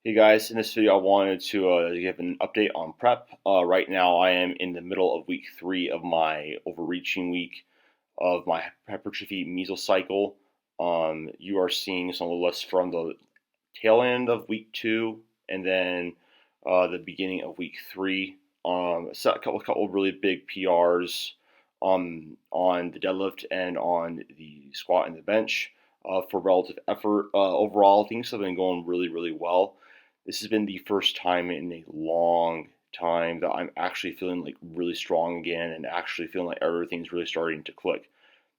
Hey guys, in this video I wanted to give an update on prep. Right now I am in the middle of week 3 of my overreaching week of my hypertrophy mesocycle. You are seeing some of the lists from the tail end of week 2 and then the beginning of week 3. Set a couple really big PRs on the deadlift and on the squat and the bench for relative effort. Overall, things have been going really, really well. This has been the first time in a long time that I'm actually feeling like really strong again and actually feeling like everything's really starting to click.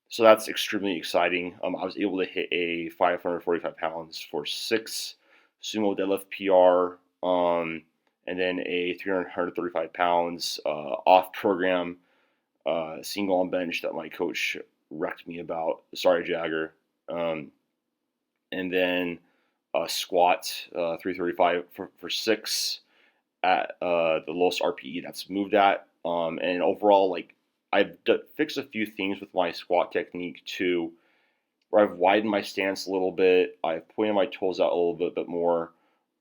So that's extremely exciting. I was able to hit a 545 pounds for 6 sumo deadlift PR, and then a 335 pounds off program single on bench that my coach wrecked me about. Sorry, Jagger. Um, and then a squat 335 for 6 at the lowest RPE that's moved at. And overall, like fixed a few things with my squat technique too, where I've widened my stance a little bit. I've pointed my toes out a little bit more.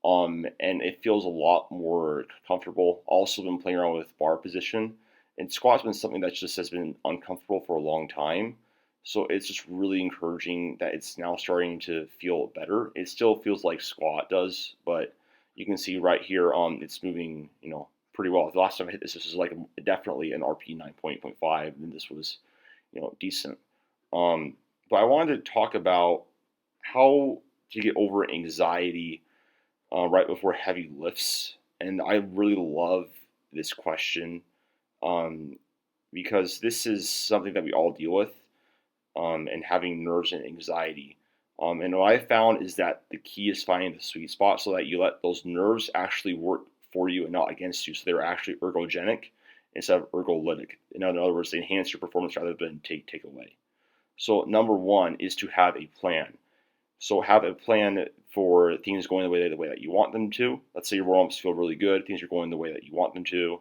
And it feels a lot more comfortable. Also been playing around with bar position, and squat's been something that just has been uncomfortable for a long time. So it's just really encouraging that it's now starting to feel better. It still feels like squat does, but you can see right here, it's moving, pretty well. The last time I hit this was like definitely an RP 9.5, and this was, decent. Um, but I wanted to talk about how to get over anxiety right before heavy lifts. And I really love this question um, because this is something that we all deal with, and having nerves and anxiety. And what I found is that the key is finding the sweet spot so that you let those nerves actually work for you and not against you. So they're actually ergogenic instead of ergolytic. In other words, they enhance your performance rather than take away. So number one is to have a plan. So have a plan for things going the way that you want them to. Let's say your warm-ups feel really good, things are going the way that you want them to.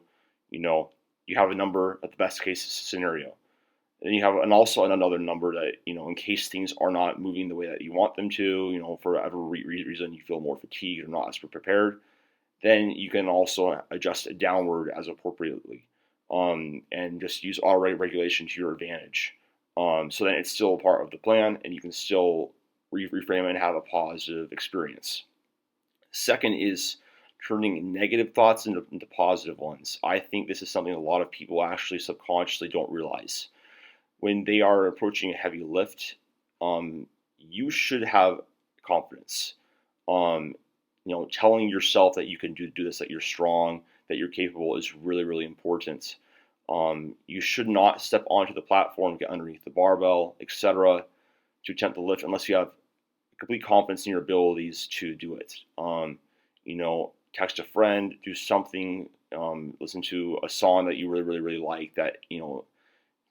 You know, you have a number at the best case scenario. And you have also another number that, in case things are not moving the way that you want them to, for whatever reason you feel more fatigued or not as prepared, then you can also adjust it downward as appropriately, and just use auto regulation to your advantage. So then it's still a part of the plan, and you can still reframe it and have a positive experience. Second is turning negative thoughts into positive ones. I think this is something a lot of people actually subconsciously don't realize. When they are approaching a heavy lift, you should have confidence. Um, telling yourself that you can do this, that you're strong, that you're capable is really, really important. You should not step onto the platform, get underneath the barbell, etc., to attempt the lift unless you have complete confidence in your abilities to do it. Text a friend, do something, listen to a song that you really, really, really like that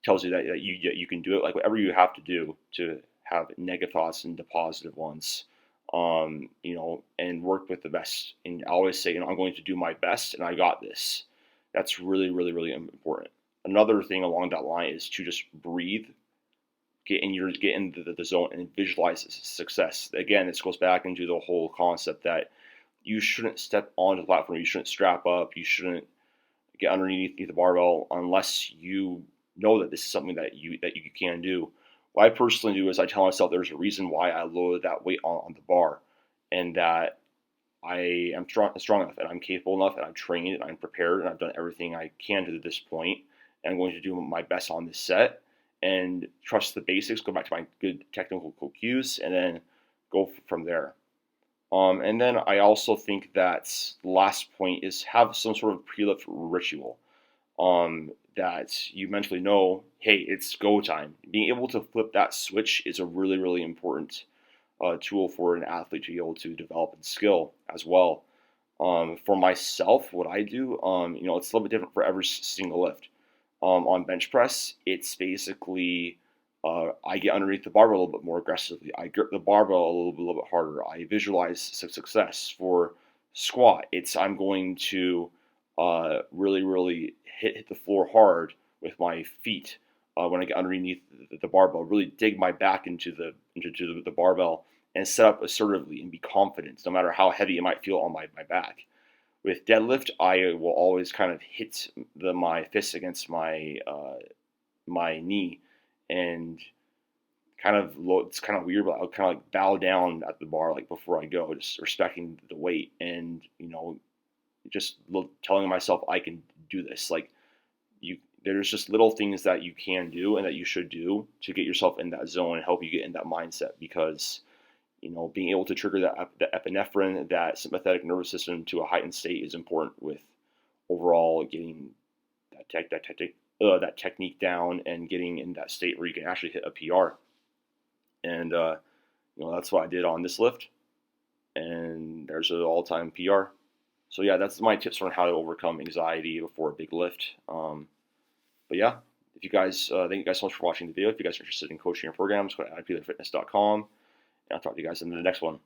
tells you that you can do it. Like whatever you have to do to have negative thoughts into positive ones. And work with the best. And I always say, I'm going to do my best, and I got this. That's really, really, really important. Another thing along that line is to just breathe, get into the zone and visualize success. Again, this goes back into the whole concept that you shouldn't step onto the platform, you shouldn't strap up, you shouldn't get underneath the barbell unless you know that this is something that you can do. What I personally do is I tell myself there's a reason why I loaded that weight on the bar, and that I am strong enough and I'm capable enough and I'm trained and I'm prepared and I've done everything I can to this point, and I'm going to do my best on this set and trust the basics, go back to my good technical cues, and then go from there. And then I also think that the last point is have some sort of pre-lift ritual, that you mentally know, hey, it's go time. Being able to flip that switch is a really, really important tool for an athlete to be able to develop and skill as well. For myself, what I do, it's a little bit different for every single lift. On bench press, it's basically I get underneath the barbell a little bit more aggressively. I grip the barbell a little bit harder. I visualize success. For squat, it's I'm going to really, really hit the floor hard with my feet when I get underneath the barbell. Really dig my back into the barbell and set up assertively and be confident, no matter how heavy it might feel on my back. With deadlift, I will always kind of hit my fist against my knee, and it's kind of weird, but I'll kind of like bow down at the bar like before I go, just respecting the weight, and just telling myself I can do this. Like you, there's just little things that you can do and that you should do to get yourself in that zone and help you get in that mindset, because being able to trigger the epinephrine, that sympathetic nervous system, to a heightened state is important with overall getting that technique down and getting in that state where you can actually hit a PR. And that's what I did on this lift, and there's an all-time PR. So yeah, that's my tips on how to overcome anxiety before a big lift. But yeah, if you guys, thank you guys so much for watching the video. If you guys are interested in coaching or programs, go to addpeelerfitness.com, and I'll talk to you guys in the next one.